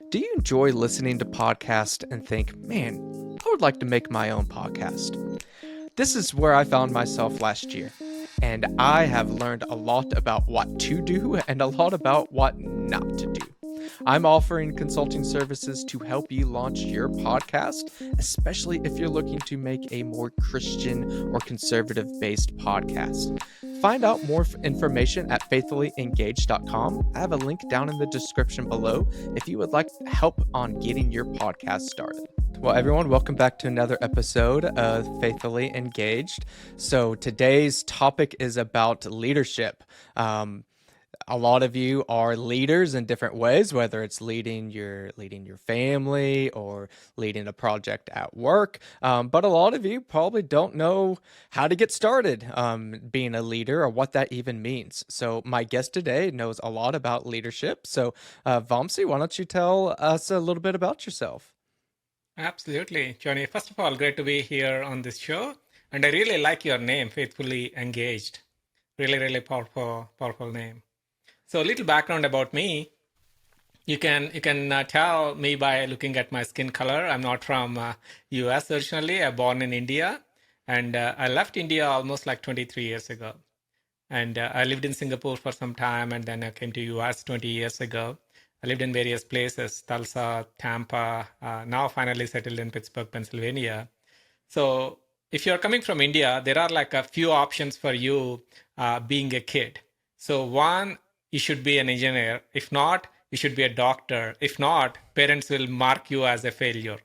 Do you enjoy listening to podcasts and think, man, I would like to make my own podcast? This is where I found myself last year, and I have learned a lot about what to do and a lot about what not to do. I'm offering consulting services to help you launch your podcast, especially if you're looking to make a more Christian or conservative based podcast. Find out more information at faithfullyengaged.com. I have a link down in the description below if you would like help on getting your podcast started. Well, everyone, welcome back to another episode of Faithfully Engaged. So today's topic is about leadership. A lot of you are leaders in different ways, whether it's leading your family or leading a project at work. But a lot of you probably don't know how to get started being a leader or what that even means. So my guest today knows a lot about leadership. So Vamsi, why don't you tell us a little bit about yourself? Absolutely, Johnny. First of all, great to be here on this show. And I really like your name, Faithfully Engaged. Really, really powerful name. So a little background about me. You can tell me by looking at my skin color. I'm not from US originally. I'm born in India. And I left India almost like 23 years ago. And I lived in Singapore for some time, and then I came to US 20 years ago. I lived in various places, Tulsa, Tampa, now finally settled in Pittsburgh, Pennsylvania. So if you're coming from India, there are like a few options for you being a kid. So one, you should be an engineer. If not, you should be a doctor. If not, parents will mark you as a failure.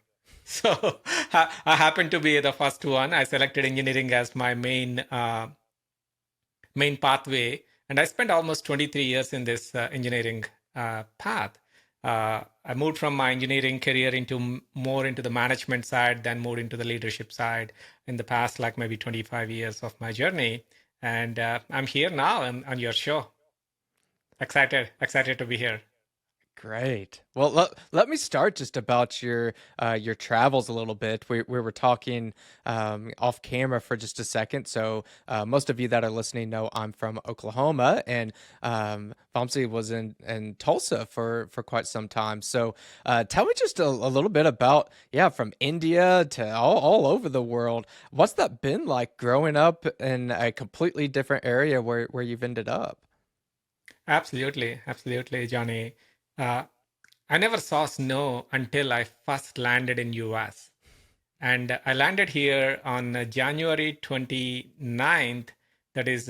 So I happen to be the first one. I selected engineering as my main pathway. And I spent almost 23 years in this engineering path. I moved from my engineering career into more into the management side, then moved into the leadership side in the past, like maybe 25 years of my journey. And I'm here now on your show. Excited to be here. Great. Well, let me start just about your travels a little bit. We were talking off camera for just a second. So most of you that are listening know I'm from Oklahoma, and Vamsi was in Tulsa for quite some time. So tell me just a little bit about, yeah, from India to all over the world. What's that been like growing up in a completely different area where you've ended up? Absolutely, Johnny. Uh, I never saw snow until I first landed in US. And I landed here on January 29th. That is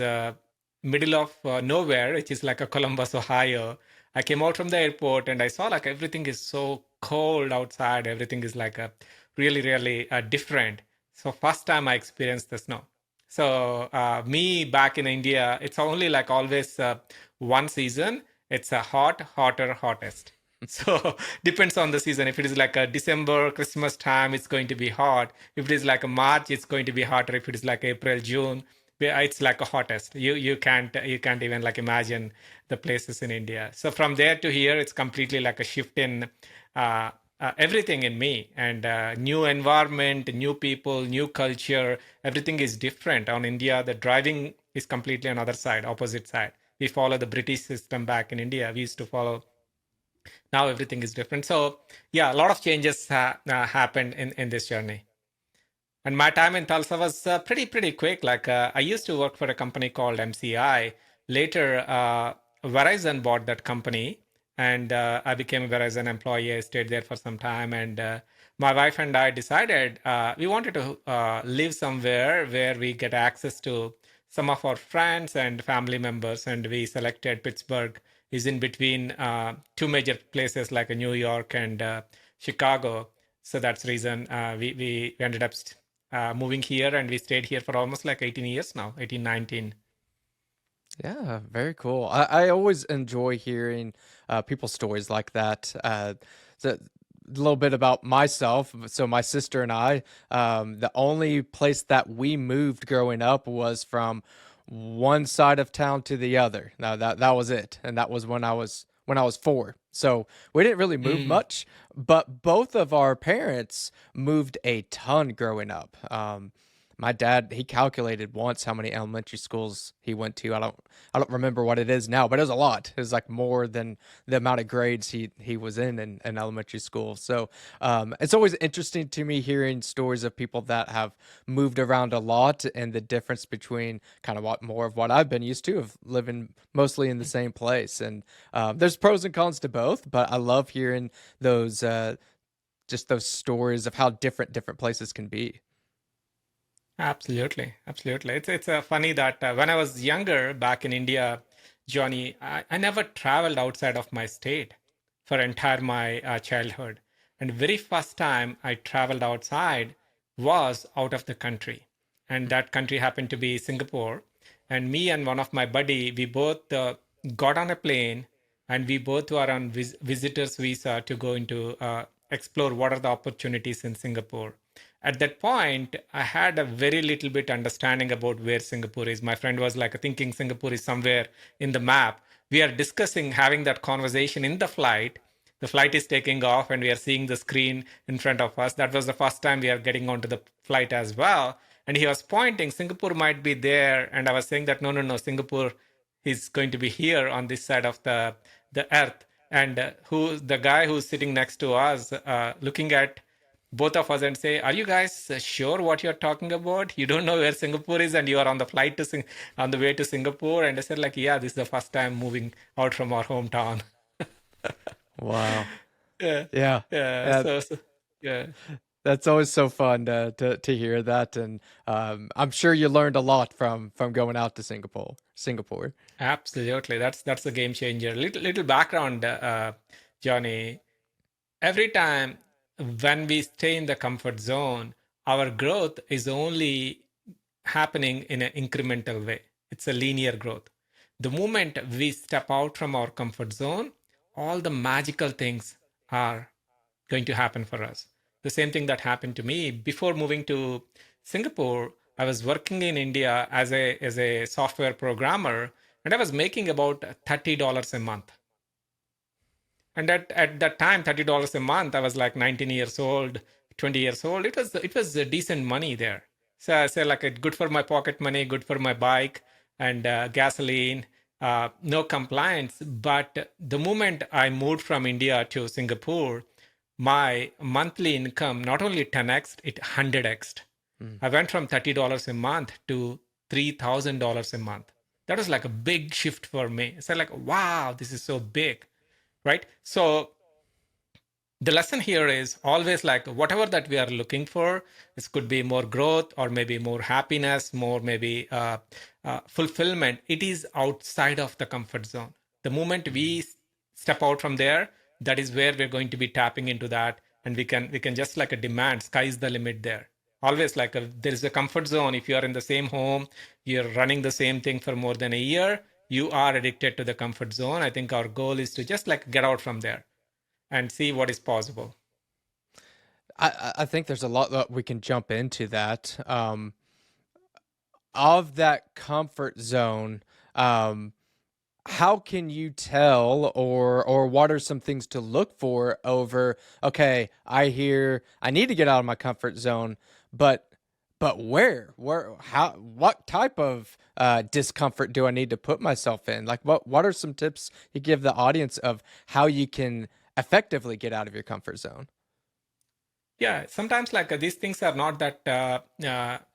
middle of nowhere, which is like a Columbus, Ohio. I came out from the airport and I saw like everything is so cold outside. Everything is like a really different. So first time I experienced the snow. So me back in India, it's only like always one season. It's a hottest. So depends on the season. If it is like a December, Christmas time, it's going to be hot. If it is like a March, it's going to be hotter. If it is like April, June, it's like a hottest. You can't even like imagine the places in India. So from there to here, it's completely like a shift in everything in me, and new environment, new people, new culture. Everything is different. On India, the driving is completely another side, opposite side. We follow the British system back in India. We used to follow. Now everything is different. So yeah, a lot of changes happened in this journey. And my time in Tulsa was pretty quick. Like I used to work for a company called MCI. Later, Verizon bought that company, and I became a Verizon employee. I stayed there for some time, and my wife and I decided we wanted to live somewhere where we get access to some of our friends and family members, and we selected Pittsburgh. Is in between two major places like New York and Chicago. So that's the reason we ended up moving here, and we stayed here for almost like 18 years now, 18, 19. Yeah, very cool. I always enjoy hearing people's stories like that. So a little bit about myself. So my sister and I, the only place that we moved growing up was from one side of town to the other. Now that was it, and that was when I was 4. So we didn't really move Mm, much, but both of our parents moved a ton growing up. My dad, he calculated once how many elementary schools he went to. I don't remember what it is now, but it was a lot. It was like more than the amount of grades he was in elementary school. So it's always interesting to me hearing stories of people that have moved around a lot and the difference between kind of what more of what I've been used to of living mostly in the same place. And there's pros and cons to both, but I love hearing those just those stories of how different places can be. Absolutely, absolutely. It's funny that when I was younger back in India, Johnny, I never traveled outside of my state for entire my childhood. And very first time I traveled outside was out of the country, and that country happened to be Singapore. And me and one of my buddy, we both got on a plane, and we both were on visitors visa to go into explore what are the opportunities in Singapore. At that point, I had a very little bit understanding about where Singapore is. My friend was like thinking Singapore is somewhere in the map. We are discussing having that conversation in the flight. The flight is taking off and we are seeing the screen in front of us. That was the first time we are getting onto the flight as well. And he was pointing, Singapore might be there. And I was saying that no, Singapore is going to be here on this side of the earth. And who the guy who's sitting next to us, looking at both of us and say, "Are you guys sure what you're talking about? You don't know where Singapore is, and you are on the flight to on the way to Singapore." And I said, "Like, yeah, this is the first time moving out from our hometown." Wow. Yeah, Yeah. yeah. Uh, So yeah. that's always so fun to hear that, and I'm sure you learned a lot from going out to Singapore. Absolutely, that's a game changer. Little background, Johnny. Every time when we stay in the comfort zone, our growth is only happening in an incremental way. It's a linear growth. The moment we step out from our comfort zone, all the magical things are going to happen for us. The same thing that happened to me before moving to Singapore. I was working in India as a software programmer, and I was making about $30 a month. And at that time, $30 a month, I was like 19 years old, 20 years old. It was a decent money there. So I say like good for my pocket money, good for my bike and gasoline, no complaints. But the moment I moved from India to Singapore, my monthly income not only 10x, it 100x. Mm. I went from $30 a month to $3,000 a month. That was like a big shift for me. So like, wow, this is so big, right? So the lesson here is always like whatever that we are looking for, this could be more growth or maybe more happiness, more maybe fulfillment. It is outside of the comfort zone. The moment we step out from there, that is where we're going to be tapping into that, and we can just like a demand. Sky's the limit there. Always like there is a comfort zone. If you are in the same home, you're running the same thing for more than a year, you are addicted to the comfort zone. I think our goal is to just like get out from there and see what is possible. I think there's a lot that we can jump into that. Of that comfort zone, um, how can you tell or what are some things to look for over, okay, I hear I need to get out of my comfort zone, but where how what type of discomfort do I need to put myself in? Like what are some tips you give the audience of how you can effectively get out of your comfort zone? Yeah, sometimes like these things are not that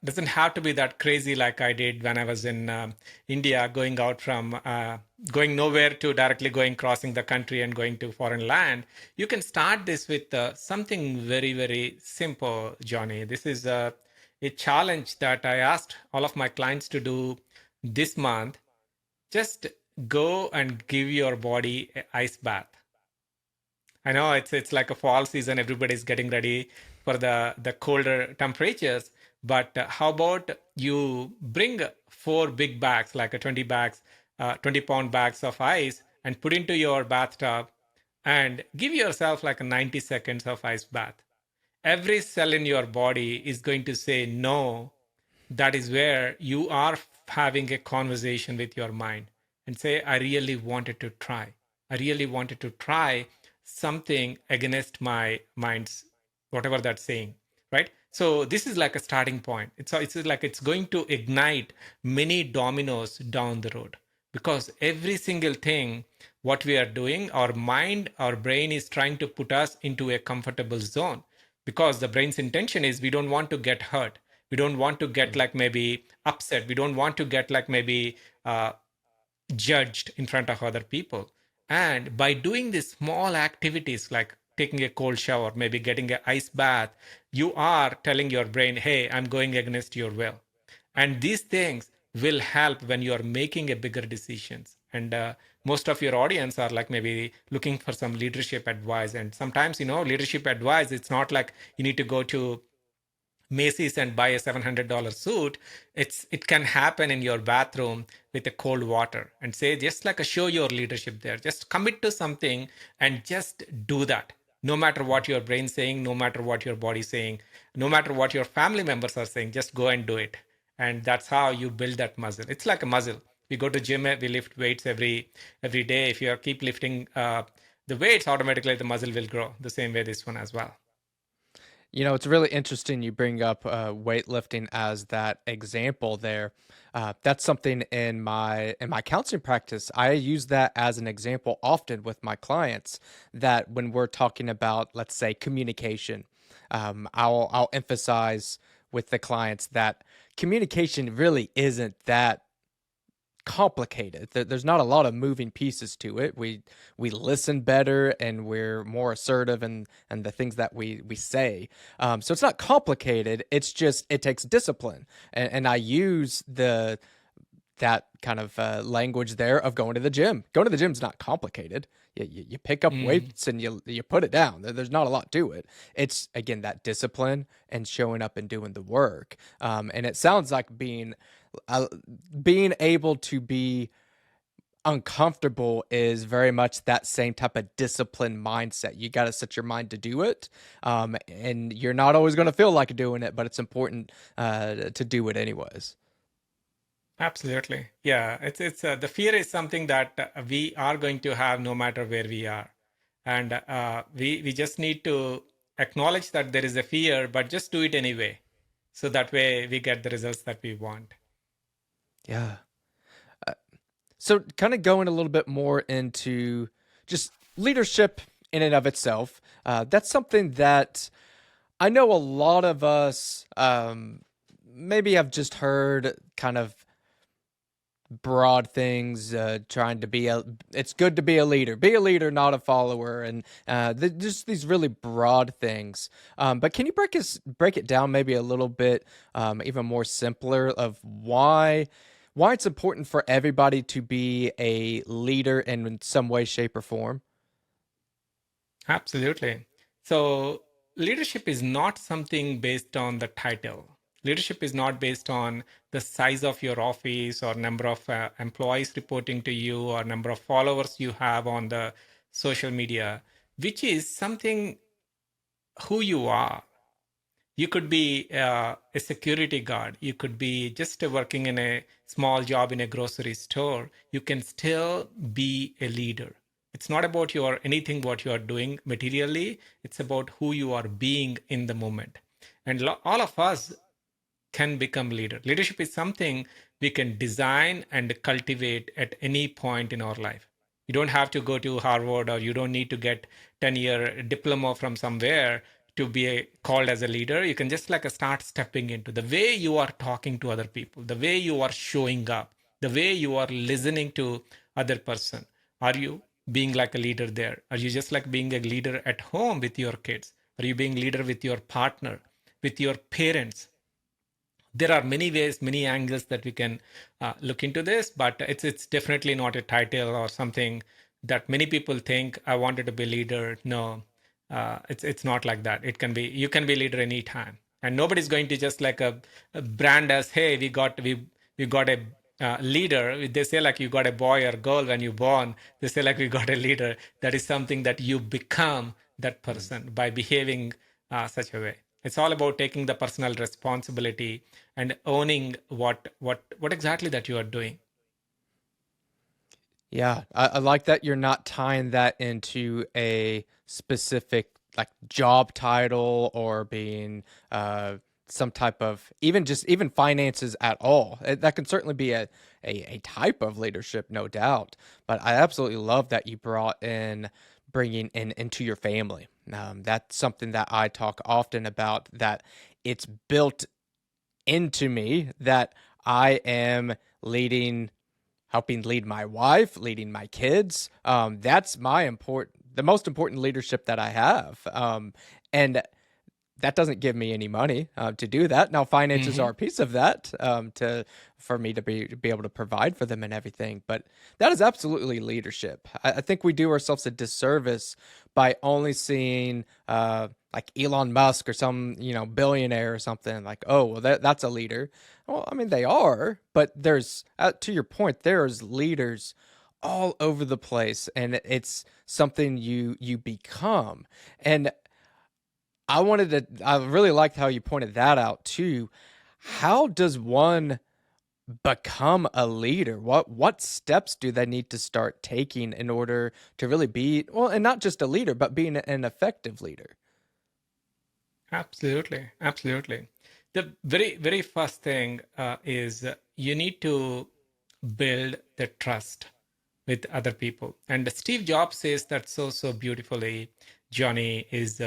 doesn't have to be that crazy like I did when I was in India, going out from going nowhere to directly going crossing the country and going to foreign land. You can start this with something very simple, Johnny. This is a challenge that I asked all of my clients to do this month. Just go and give your body an ice bath. I know it's like a fall season. Everybody's getting ready for the colder temperatures. But how about you bring 4 big bags, like a 20 bags, 20-pound bags of ice, and put into your bathtub, and give yourself like a 90 seconds of ice bath. Every cell in your body is going to say no. That is where you are having a conversation with your mind and say, I really wanted to try. I really wanted to try something against my mind's whatever that's saying, right? So this is like a starting point. It's like it's going to ignite many dominoes down the road, because every single thing what we are doing, our mind, our brain is trying to put us into a comfortable zone, because the brain's intention is we don't want to get hurt. We don't want to get Mm. like maybe upset. We don't want to get like maybe judged in front of other people. And by doing these small activities like taking a cold shower, maybe getting an ice bath, you are telling your brain, hey, I'm going against your will. And these things will help when you are making a bigger decisions. And most of your audience are like maybe looking for some leadership advice. And sometimes, leadership advice, it's not like you need to go to Macy's and buy a $700 suit. It can happen in your bathroom with a cold water, and say just like a show your leadership there. Just commit to something and just do that. No matter what your brain's saying, no matter what your body's saying, no matter what your family members are saying, just go and do it. And that's how you build that muscle. It's like a muscle. We go to gym, we lift weights every day. If you keep lifting the weights, automatically the muscle will grow. The same way this one as well. It's really interesting you bring up weightlifting as that example there. That's something in my counseling practice. I use that as an example often with my clients. That when we're talking about, let's say, communication, I'll emphasize with the clients that communication really isn't that complicated. There's not a lot of moving pieces to it. We listen better and we're more assertive and the things that we say. So it's not complicated. It's just it takes discipline, and I use that kind of language there of going to the gym. Going to the gym is not complicated. You pick up Mm. weights and you put it down. There's not a lot to it. It's again that discipline and showing up and doing the work. And it sounds like uh, being able to be uncomfortable is very much that same type of discipline mindset. You got to set your mind to do it, and you're not always going to feel like doing it, but it's important to do it anyways. Absolutely. Yeah, it's the fear is something that we are going to have no matter where we are. And we just need to acknowledge that there is a fear, but just do it anyway. So that way we get the results that we want. Yeah. So, kind of going a little bit more into just leadership in and of itself. That's something that I know a lot of us maybe have just heard kind of broad things, trying to be it's good to be a leader, not a follower, and just these really broad things. But can you break it down maybe a little bit, even more simpler, of why it's important for everybody to be a leader in some way, shape, or form? Absolutely. So, leadership is not something based on the title. Leadership is not based on the size of your office or number of employees reporting to you or number of followers you have on the social media, which is something who you are. You could be a security guard. You could be just working in a small job in a grocery store. You can still be a leader. It's not about your anything what you are doing materially. It's about who you are being in the moment. And all of us can become leader. Leadership is something we can design and cultivate at any point in our life. You don't have to go to Harvard, or you don't need to get 10-year diploma from somewhere to be called as a leader. You can just like start stepping into the way you are talking to other people, the way you are showing up, the way you are listening to other person. Are you being like a leader there? Are you just like being a leader at home with your kids? Are you being leader with your partner, with your parents? There are many ways, many angles that we can look into this, but it's definitely not a title or something that many people think I wanted to be leader. No, it's not like that. It can be, you can be leader anytime, and nobody's going to just like a brand as, hey, we got a leader. They say like you got a boy or girl when you born. They say like we got a leader. That is something that you become that Mm. person by behaving such a way. It's all about taking the personal responsibility and owning what exactly that you are doing. Yeah, I like that you're not tying that into a specific like job title or being some type of even finances at all. That can certainly be a type of leadership, no doubt. But I absolutely love that you brought in bringing in into your family. That's something that I talk often about, that it's built into me that I am leading, helping lead my wife, leading my kids. That's the most important leadership that I have. And that doesn't give me any money to do that. Now, finances are Hmm. a piece of that to for me to be able to provide for them and everything. But that is absolutely leadership. I think we do ourselves a disservice by only seeing like Elon Musk or some billionaire or something like, oh well, that's a leader. Well, I mean they are, but there's to your point, there's leaders all over the place, and it's something you become. And I really liked how you pointed that out too. How does one become a leader? What steps do they need to start taking in order to really be, well, and not just a leader, but being an effective leader? Absolutely, absolutely. The very, very first thing is you need to build the trust with other people. And Steve Jobs says that so beautifully, Johnny, is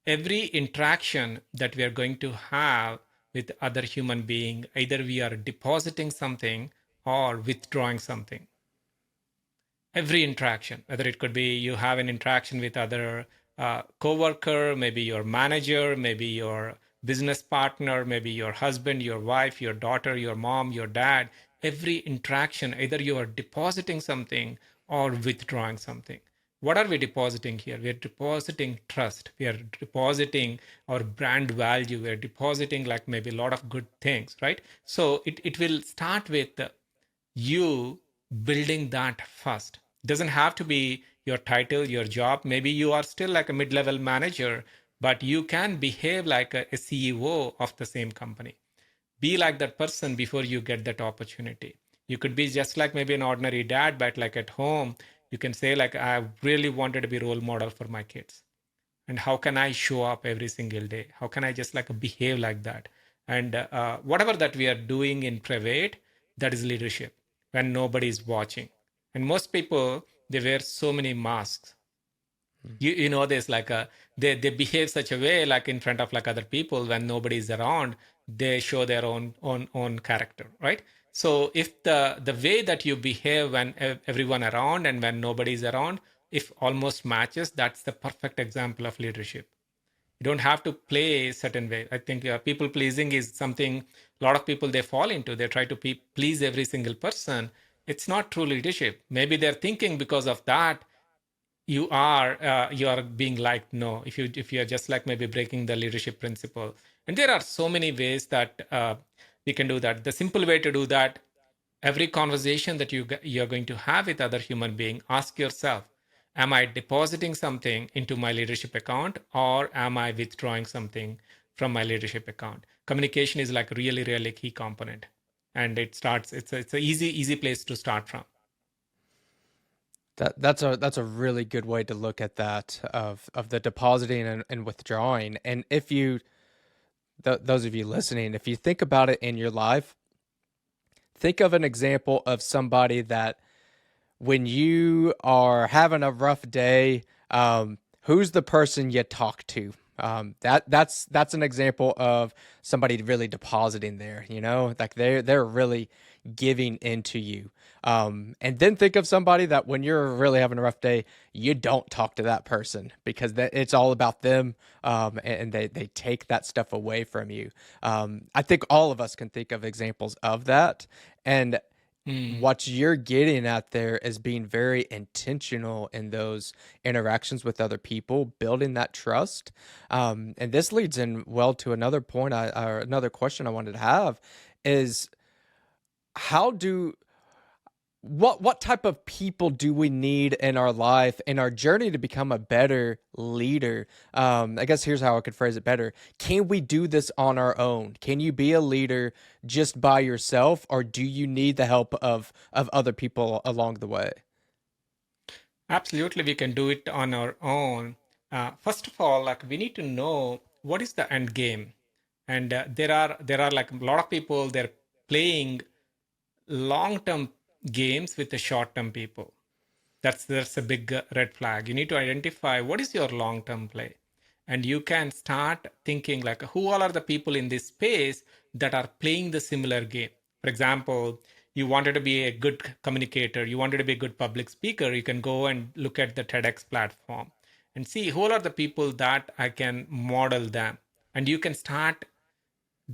every interaction that we are going to have with other human being, either we are depositing something or withdrawing something. Every interaction, whether it could be you have an interaction with other coworker, maybe your manager, maybe your business partner, maybe your husband, your wife, your daughter, your mom, your dad. Every interaction, either you are depositing something or withdrawing something. What are we depositing here? We are depositing trust. We are depositing our brand value. We are depositing like maybe a lot of good things, right? So it will start with you building that first. It doesn't have to be your title, your job. Maybe you are still like a mid-level manager, but you can behave like a CEO of the same company. Be like that person before you get that opportunity. You could be just like maybe an ordinary dad, but like at home you can say like, I really wanted to be role model for my kids, and how can I show up every single day? How can I just like behave like that? And whatever that we are doing in private, that is leadership when nobody is watching. And most people, they wear so many masks. You know this, like they behave such a way like in front of like other people. When nobody is around, they show their own character, right? So if the way that you behave when everyone around and when nobody is around, if almost matches, that's the perfect example of leadership. You don't have to play a certain way. I think people pleasing is something a lot of people they fall into. They try to please every single person. It's not true leadership. Maybe they're thinking because of that you are being liked. No, if you are just like maybe breaking the leadership principle. And there are so many ways that we can do that. The simple way to do that, every conversation that you're going to have with other human being, ask yourself, am I depositing something into my leadership account, or am I withdrawing something from my leadership account? Communication is like really really key component, and it's a easy place to start from. That's a really good way to look at that of the depositing and withdrawing. And if you those of you listening, if you think about it in your life, think of an example of somebody that when you are having a rough day, who's the person you talk to? That's an example of somebody really depositing there. Like they're really giving into you. And then think of somebody that when you're really having a rough day, you don't talk to that person because it's all about them, and they take that stuff away from you. I think all of us can think of examples of that, and Mm. what you're getting at there is being very intentional in those interactions with other people, building that trust. And this leads in well to another point, or another question I wanted to have is how do what type of people do we need in our life in our journey to become a better leader? I guess here's how I could phrase it better. Can we do this on our own? Can you be a leader just by yourself, or do you need the help of other people along the way? Absolutely, we can do it on our own. First of all, like we need to know what is the end game. And there are like a lot of people, they're playing long term games with the short term people. That's a big red flag. You need to identify what is your long term play, and you can start thinking like who all are the people in this space that are playing the similar game. For example, you wanted to be a good communicator, you wanted to be a good public speaker, you can go and look at the TEDx platform and see who are the people that I can model them, and you can start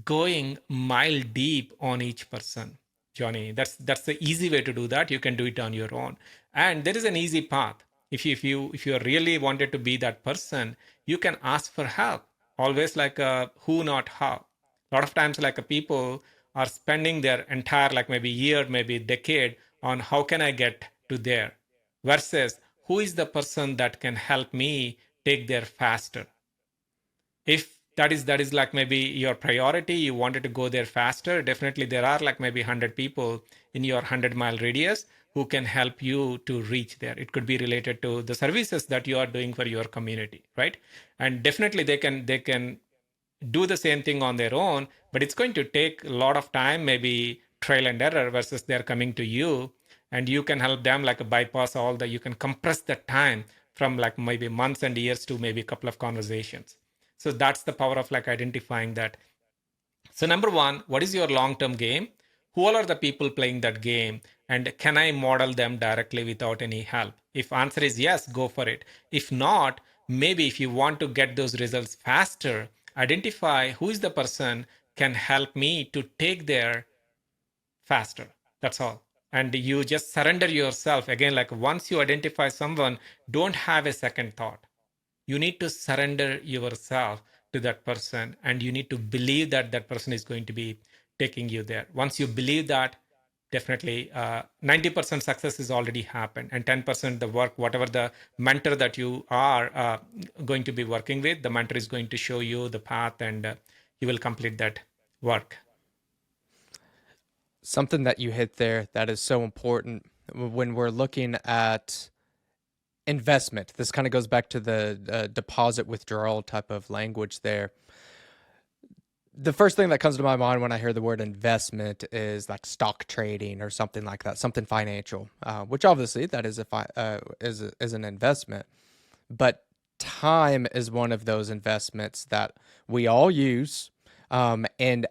going mile deep on each person. Johnny, that's the easy way to do that. You can do it on your own, and there is an easy path. If you really wanted to be that person, you can ask for help. Always like a who, not how. A lot of times like a people are spending their entire like maybe year, maybe decade on how can I get to there, versus who is the person that can help me take there faster. If that is like maybe your priority, you wanted to go there faster, definitely there are like maybe 100 people in your 100-mile radius who can help you to reach there. It could be related to the services that you are doing for your community, right? And definitely they can do the same thing on their own, but it's going to take a lot of time, maybe trial and error, versus they're coming to you and you can help them like bypass all the, you can compress the time from like maybe months and years to maybe a couple of conversations. So that's the power of like identifying that. So number one, what is your long-term game? Who all are the people playing that game? And can I model them directly without any help? If answer is yes, go for it. If not, maybe if you want to get those results faster, identify who is the person can help me to take there faster. That's all. And you just surrender yourself. Again, like once you identify someone, don't have a second thought. You need to surrender yourself to that person, and you need to believe that that person is going to be taking you there. Once you believe that, definitely 90% success is already happened, and 10% the work, whatever the mentor that you are going to be working with, the mentor is going to show you the path, and you will complete that work. Something that you hit there that is so important when we're looking at investment. This kind of goes back to the deposit withdrawal type of language there. The first thing that comes to my mind when I hear the word investment is like stock trading or something like that, something financial, which obviously that is is an investment. But time is one of those investments that we all use, and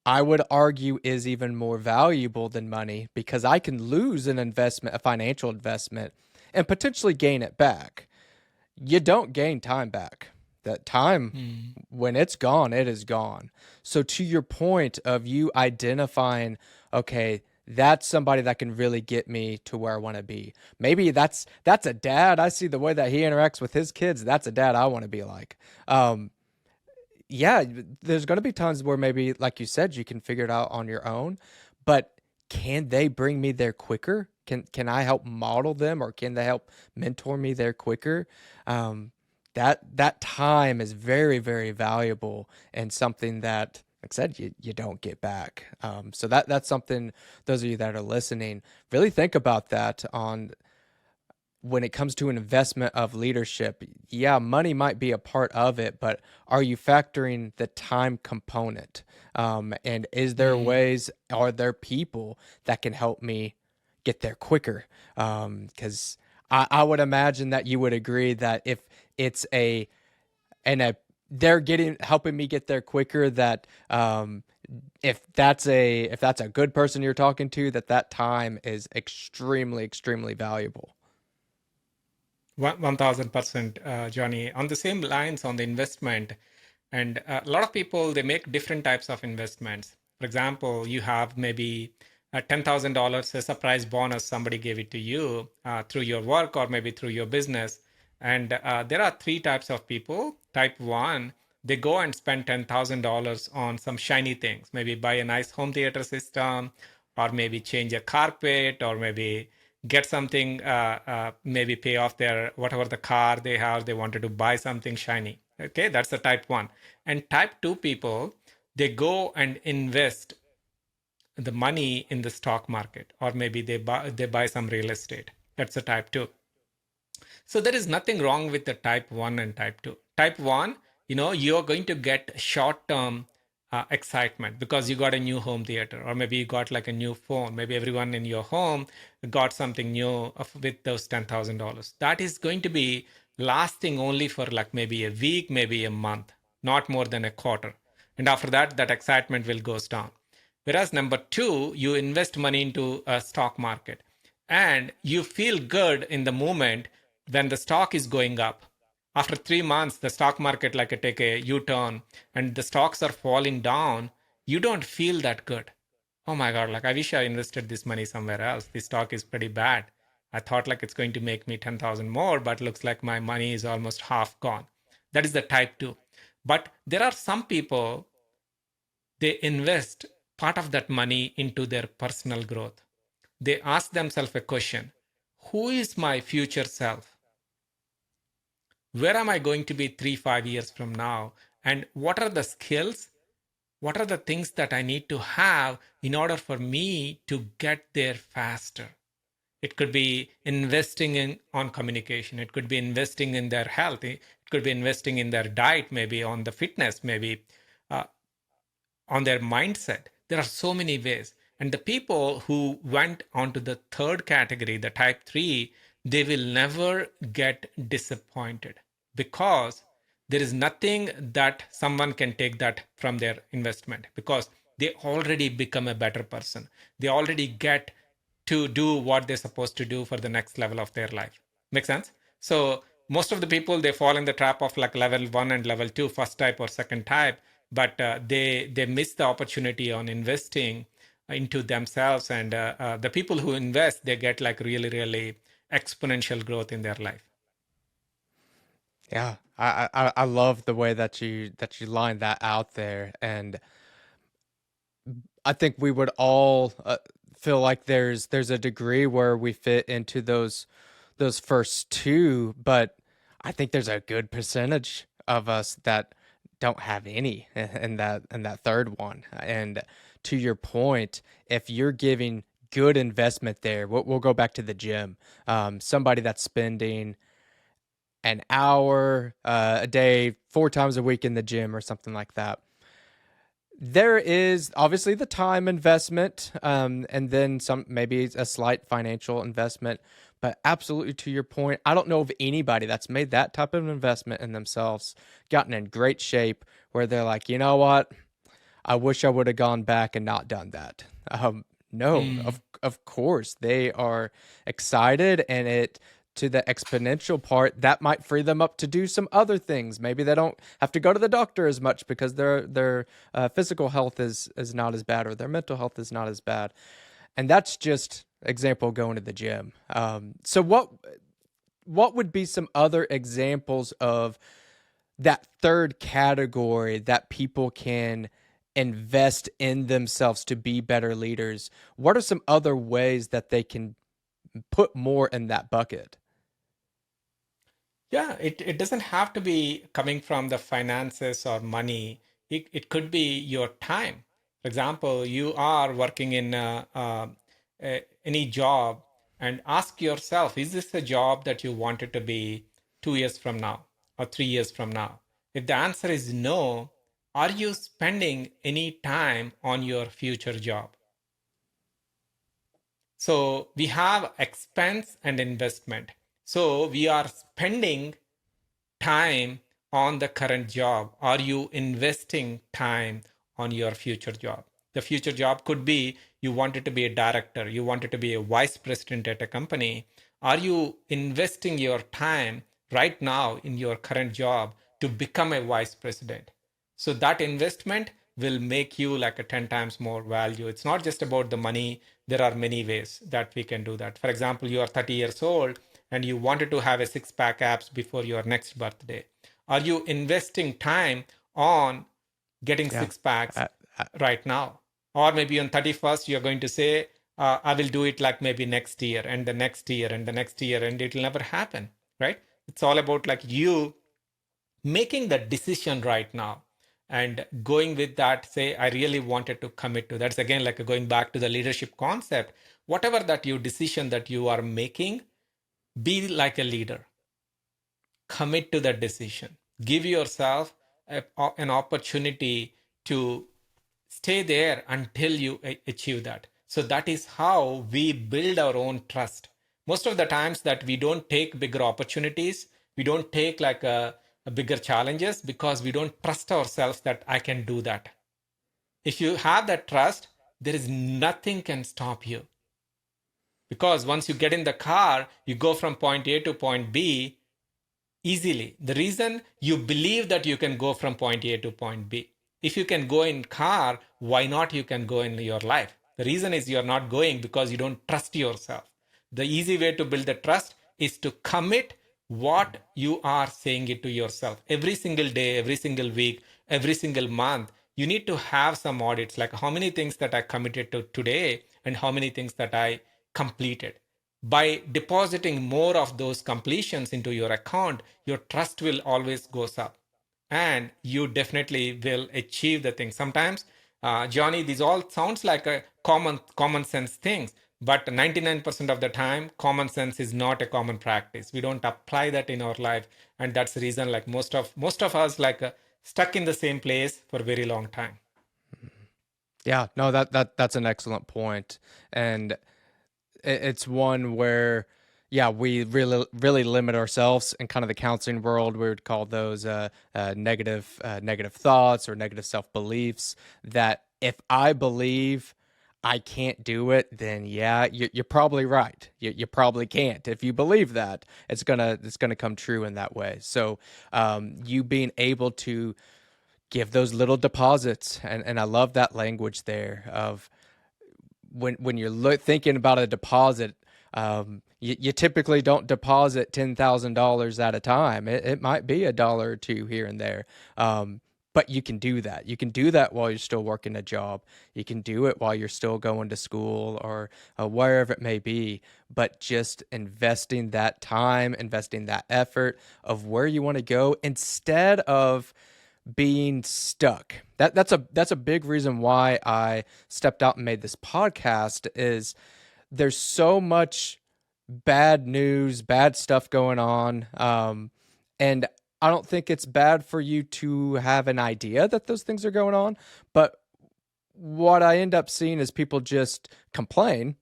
I would argue is even more valuable than money because I can lose an investment, a financial investment, and potentially gain it back. You don't gain time back. That time, Mm. when it's gone, it is gone. So to your point of you identifying, okay, that's somebody that can really get me to where I want to be. Maybe that's a dad. I see the way that he interacts with his kids. That's a dad I want to be like. Yeah, there's going to be times where maybe, like you said, you can figure it out on your own, but can they bring me there quicker? Can I help model them, or can they help mentor me there quicker? Um, that time is very, very valuable and something that, like I said, you don't get back. So that's something, those of you that are listening, really think about that on when it comes to an investment of leadership. Yeah, money might be a part of it, but are you factoring the time component? And is there Mm. ways, are there people that can help me get there quicker? Because I would imagine that you would agree that if it's and a they're getting helping me get there quicker, that if that's a good person you're talking to, that time is extremely, extremely valuable. 1000%, Johnny. On the same lines on the investment, and a lot of people they make different types of investments. For example, you have maybe $10,000 a surprise bonus, somebody gave it to you through your work or maybe through your business. And there are three types of people. Type one, they go and spend $10,000 on some shiny things, maybe buy a nice home theater system, or maybe change a carpet, or maybe get something, maybe pay off their whatever the car they have, they wanted to buy something shiny. Okay, that's the type one. And type two people, they go and invest the money in the stock market, or maybe they buy some real estate. That's the type two. So there is nothing wrong with the type 1 and type 2. Type 1, you're going to get short term excitement because you got a new home theater, or maybe you got like a new phone. Maybe everyone in your home got something new with those $10,000. That is going to be lasting only for like maybe a week, maybe a month, not more than a quarter. And after that, that excitement will goes down. Whereas number two, you invest money into a stock market and you feel good in the moment when the stock is going up. After 3 months, the stock market like a take a U-turn and the stocks are falling down, you don't feel that good. Oh my God, like I wish I invested this money somewhere else. This stock is pretty bad. I thought like it's going to make me 10,000 more, but looks like my money is almost half gone. That is the type 2. But there are some people, they invest part of that money into their personal growth. They ask themselves a question: who is my future self? Where am I going to be 3, 5 years from now? And what are the skills? What are the things that I need to have in order for me to get there faster? It could be investing in on communication. It could be investing in their health. It could be investing in their diet, maybe on the fitness, maybe uh, on their mindset. There are so many ways. And the people who went onto the third category, the type 3, they will never get disappointed because there is nothing that someone can take that from their investment because they already become a better person. They already get to do what they're supposed to do for the next level of their life. Make sense? So most of the people, they fall in the trap of like level 1 and level 2, first type or second type, but they miss the opportunity on investing into themselves. And the people who invest, they get like really really exponential growth in their life. Yeah, I love the way that you lined that out there, and I think we would all feel like there's a degree where we fit into those first two, but I think there's a good percentage of us that don't have any in that third one. And to your point, if you're giving good investment there, we'll go back to the gym. Somebody that's spending an hour a day, 4 times a week in the gym or something like that. There is obviously the time investment, and then some, maybe a slight financial investment. But absolutely to your point, I don't know of anybody that's made that type of investment in themselves, gotten in great shape, where they're like, you know what, I wish I would have gone back and not done that. No, Mm. of course they are excited, and it to the exponential part that might free them up to do some other things. Maybe they don't have to go to the doctor as much because their physical health is not as bad, or their mental health is not as bad, and that's just example going to the gym. So what would be some other examples of that third category that people can invest in themselves to be better leaders? What are some other ways that they can put more in that bucket? Yeah, it doesn't have to be coming from the finances or money. It could be your time. For example, you are working in any job and ask yourself, is this a job that you wanted to be 2 years from now or 3 years from now? If the answer is no, are you spending any time on your future job? So we have expense and investment. So we are spending time on the current job? Are you investing time on your future job? The future job could be you wanted to be a director, you wanted to be a vice president at a company. Are you investing your time right now in your current job to become a vice president? So that investment will make you like a 10 times more value. It's not just about the money. There are many ways that we can do that. For example, you are 30 years old and you wanted to have a six pack abs before your next birthday. Are you investing time on getting Yeah. six packs I, I, right now? Or maybe on 31st, you're going to say, I will do it like maybe next year and the next year and the next year, and it will never happen, right? It's all about like you making the decision right now and going with that. Say, I really wanted to commit to that's again like going back to the leadership concept. Whatever that you decision that you are making, be like a leader. commit to that decision. Give yourself an opportunity to stay there until you achieve that. So that is how we build our own trust. Most of the times that we don't take bigger opportunities, we don't take like a bigger challenges because we don't trust ourselves that I can do that. If you have that trust, there is nothing can stop you. Because once you get in the car, you go from point A to point B easily. The reason you believe that you can go from point A to point B. If you can go in car, why not you can go in your life? The reason is you're not going because you don't trust yourself. The easy way to build the trust is to commit what you are saying it to yourself. Every single day, every single week, every single month, you need to have some audits like how many things that I committed to today and how many things that I completed. By depositing more of those completions into your account, your trust will always goes up and you definitely will achieve the thing. Sometimes, Johnny, these all sounds like a common sense things, but 99% of the time common sense is not a common practice. We don't apply that in our life, and that's the reason like most of us like stuck in the same place for a very long time. Yeah, no, that's an excellent point. And it's one where, yeah, we really limit ourselves in kind of the counseling world. We would call those negative thoughts or negative self beliefs. That if I believe I can't do it, then yeah, you're probably right. You probably can't. If you believe that, it's gonna come true in that way. So you being able to give those little deposits, and I love that language there of when you're thinking about a deposit, you typically don't deposit $10,000 at a time. It might be a dollar or two here and there. But you can do that. You can do that while you're still working a job. You can do it while you're still going to school or wherever it may be. But just investing that time, investing that effort of where you want to go instead of being stuck. That's a big reason why I stepped out and made this podcast is there's so much bad news, bad stuff going on. And I don't think it's bad for you to have an idea that those things are going on, but what I end up seeing is people just complain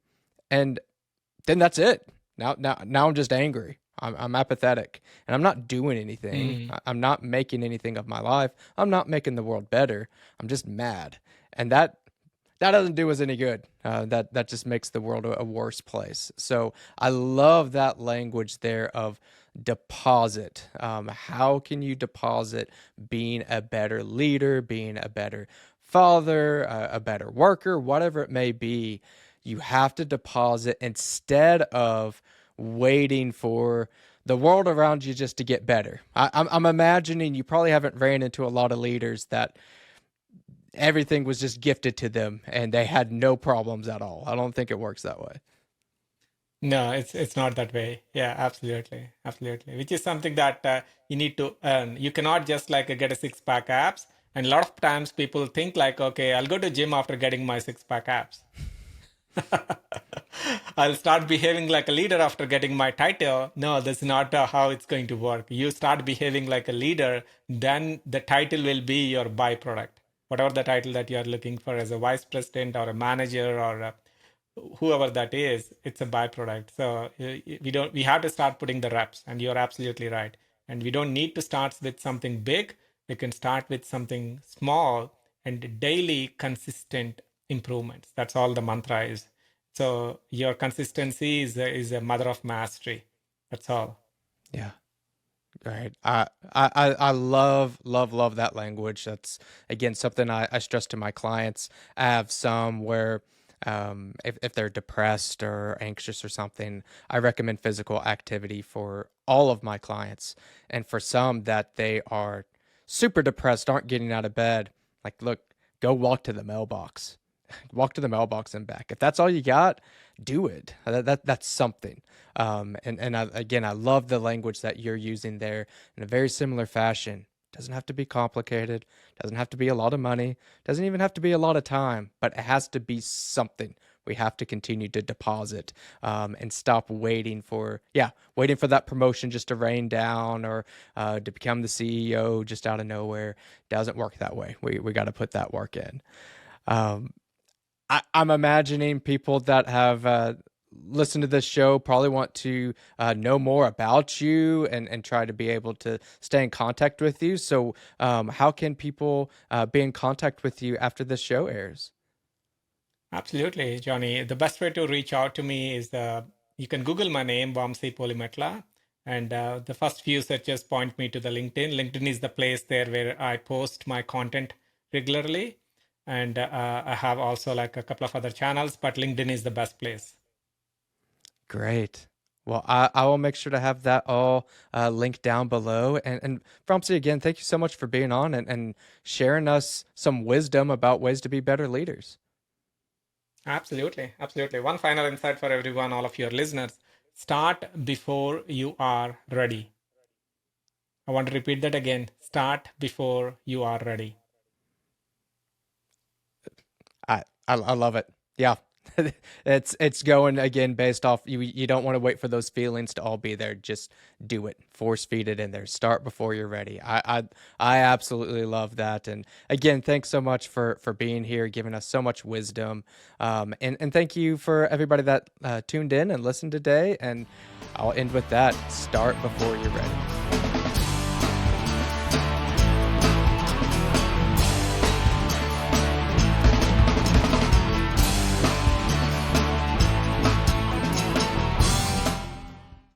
and then that's it. Now I'm just angry. I'm apathetic, and I'm not doing anything. Mm. I'm not making anything of my life. I'm not making the world better. I'm just mad, and that doesn't do us any good. That just makes the world a worse place. So I love that language there of deposit. How can you deposit being a better leader, being a better father, a better worker, whatever it may be? You have to deposit instead of waiting for the world around you just to get better. I'm imagining you probably haven't ran into a lot of leaders that everything was just gifted to them and they had no problems at all. I don't think it works that way. No, it's not that way. Yeah, absolutely, absolutely. Which is something that you need to earn. You cannot just like get a six pack abs. And a lot of times people think like, okay, I'll go to gym after getting my six pack abs. I'll start behaving like a leader after getting my title. No, that's not how it's going to work. You start behaving like a leader, then the title will be your byproduct. Whatever the title that you are looking for as a vice president or a manager or whoever that is, it's a byproduct. So we have to start putting the reps, and you're absolutely right. And we don't need to start with something big. We can start with something small and daily consistent improvements. That's all the mantra is. So your consistency is a mother of mastery. That's all. Yeah. Right. I love that language. That's again something I stress to my clients. I have some where if they're depressed or anxious or something, I recommend physical activity for all of my clients. And for some that they are super depressed, aren't getting out of bed, like, look, go walk to the mailbox. Walk to the mailbox and back. If that's all you got, do it. That's something. And again, I love the language that you're using there in a very similar fashion. Doesn't have to be complicated. Doesn't have to be a lot of money. Doesn't even have to be a lot of time. But it has to be something We have to continue to deposit and stop waiting for that promotion just to rain down or to become the CEO just out of nowhere. Doesn't work that way. We got to put that work in. Um, I'm imagining people that have listened to this show probably want to know more about you and try to be able to stay in contact with you. So, how can people be in contact with you after this show airs? Absolutely, Johnny. The best way to reach out to me is you can Google my name, Vamsi Polimetla, and the first few searches point me to the LinkedIn. LinkedIn is the place there where I post my content regularly, and I have also like a couple of other channels, but LinkedIn is the best place. Great. Well, I will make sure to have that all linked down below. And Vamsi, again, thank you so much for being on and sharing us some wisdom about ways to be better leaders. Absolutely, absolutely. One final insight for everyone, all of your listeners: start before you are ready. I want to repeat that again. Start before you are ready. I love it. Yeah. It's going again based off you don't want to wait for those feelings to all be there. Just do it. Force feed it in there. Start before you're ready. I absolutely love that. And again, thanks so much for being here, giving us so much wisdom. And thank you for everybody that tuned in and listened today. And I'll end with that. Start before you're ready.